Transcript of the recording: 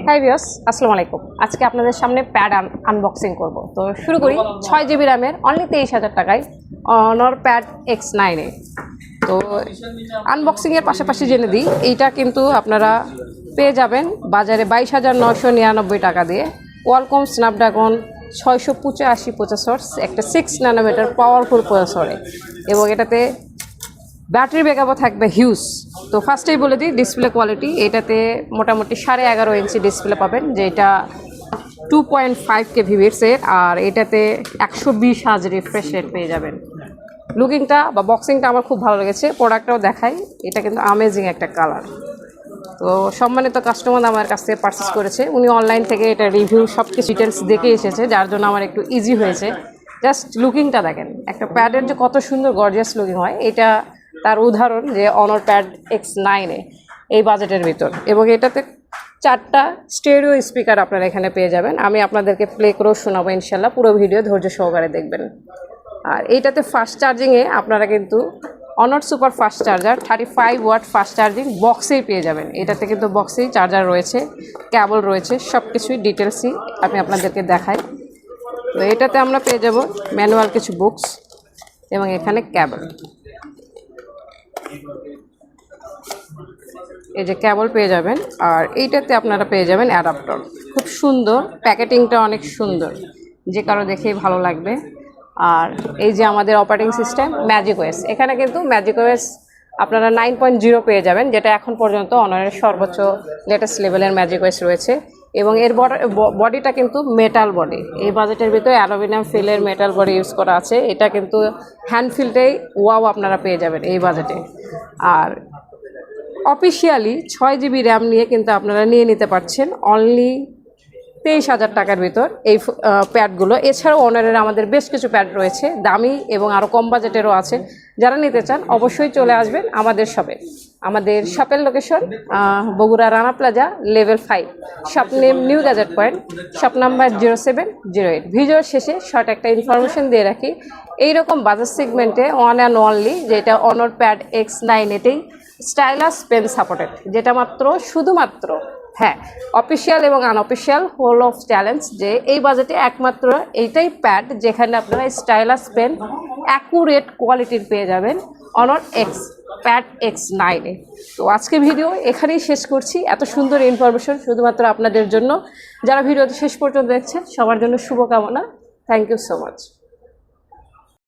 Hi viewers, আসসালামু আলাইকুম। আজকে আপনাদের সামনে প্যাড আনবক্সিং করব। তো শুরু করি। 6 GB র্যামের অনলি 23,000 টাকায় অনর প্যাড X9 এ। তো আনবক্সিংয়ের পাশাপাশি জেনে দিই, এইটা কিন্তু আপনারা পেয়ে যাবেন বাজারে 22,999 টাকা দিয়ে। কোয়ালকম স্ন্যাপড্রাগন 685 প্রসেসর, একটা 6 ন্যানোমিটার পাওয়ারফুল প্রসেসরে, এবং এটাতে ব্যাটারি ব্যাকআপও থাকবে হিউজ। তো ফার্স্টেই বলে দিই ডিসপ্লে কোয়ালিটি, এটাতে মোটামুটি 11.5 ইঞ্চি ডিসপ্লে পাবেন, যেটা 2.5K ভিভিএসের, আর এটাতে 120 হার্জ রিফ্রেশ রেট পেয়ে যাবেন। লুকিংটা বা বক্সিংটা আমার খুব ভালো লেগেছে, প্রোডাক্টটাও দেখাই। এটা কিন্তু আমেজিং একটা কালার। তো সম্মানিত কাস্টমার আমার কাছ থেকে পারচেস করেছে, উনি অনলাইন থেকে এটা রিভিউ সব কিছু ডিটেলস দেখে এসেছে, যার জন্য আমার একটু ইজি হয়েছে। জাস্ট লুকিংটা দেখেন, একটা প্যাডের যে কত সুন্দর গর্জিয়াস লুকিং হয়, এটা তার উদাহরণ যে অনর প্যাড X9 এ এই বাজেটের ভিতর। এবং এটাতে 4টা স্টেরিও স্পিকার আপনারা এখানে পেয়ে যাবেন। আমি আপনাদেরকে প্লে করেও শোনাবো ইনশাল্লাহ, পুরো ভিডিও ধৈর্য সহকারে দেখবেন। আর এইটাতে ফাস্ট চার্জিংয়ে আপনারা কিন্তু Honor super fast charger 35 watt fast charging বক্সেই পেয়ে যাবেন। এটাতে কিন্তু বক্সেই চার্জার রয়েছে, ক্যাবল রয়েছে, সব কিছুই ডিটেলসই আমি আপনাদেরকে দেখাই। তো এটাতে আমরা পেয়ে যাব ম্যানুয়াল কিছু বুকস, এবং এখানে ক্যাবল, এই যে ক্যাবল পেয়ে যাবেন। আর এইটাতে আপনারা পেয়ে যাবেন অ্যাডাপ্টার, খুব সুন্দর, প্যাকেটিংটা অনেক সুন্দর, যে কারো দেখেই ভালো লাগবে। আর এই যে আমাদের অপারেটিং সিস্টেম ম্যাজিকওএস, এখানে কিন্তু ম্যাজিকওএস আপনারা 9.0 পেয়ে যাবেন, যেটা এখন পর্যন্ত অনারের সর্বোচ্চ লেটেস্ট লেভেলের ম্যাজিকওএস রয়েছে। এবং এর বডিটা কিন্তু মেটাল বডি, এই বাজেটের ভিতরে অ্যালুমিনিয়াম ফিলের মেটাল বডি ইউজ করা আছে। এটা কিন্তু হ্যান্ড ফিলটাই ওয়াও আপনারা পেয়ে যাবেন এই বাজেটে। আর অফিসিয়ালি 6 GB র্যাম নিয়ে কিন্তু আপনারা নিয়ে নিতে পারছেন অনলি 23,000 টাকার ভিতর এই প্যাডগুলো। এছাড়াও অনারের আমাদের বেশ কিছু প্যাড রয়েছে, দামি এবং আরও কম বাজেটেরও আছে। যারা নিতে চান অবশ্যই চলে আসবেন আমাদের শপে। আমাদের শপের location Bogura Rana plaza level 5, shop name new gadget point, shop number 0708। ভিডিওর শেষে শর্ট একটা ইনফরমেশন দিয়ে রাখি, এইরকম বাজার সেগমেন্টে ওয়ান অ্যান্ড অনলি যেটা অনর প্যাড X9 এতেই স্টাইলাস পেন সাপোর্টেড, যেটা শুধুমাত্র হ্যাঁ অফিসিয়াল এবং আনঅফিসিয়াল হোল অফ চ্যালেঞ্জ যে এই বাজেটে একমাত্র এইটাই প্যাড যেখানে আপনারা স্টাইলাস পেন অ্যাকুরেট কোয়ালিটির পেয়ে যাবেন অনর প্যাড X9 এ। তো আজকে ভিডিও এখানেই শেষ করছি। এত সুন্দর ইনফরমেশন শুধুমাত্র আপনাদের জন্য, যারা ভিডিওতে শেষ পর্যন্ত দেখছেন সবার জন্য শুভকামনা। Thank you so much.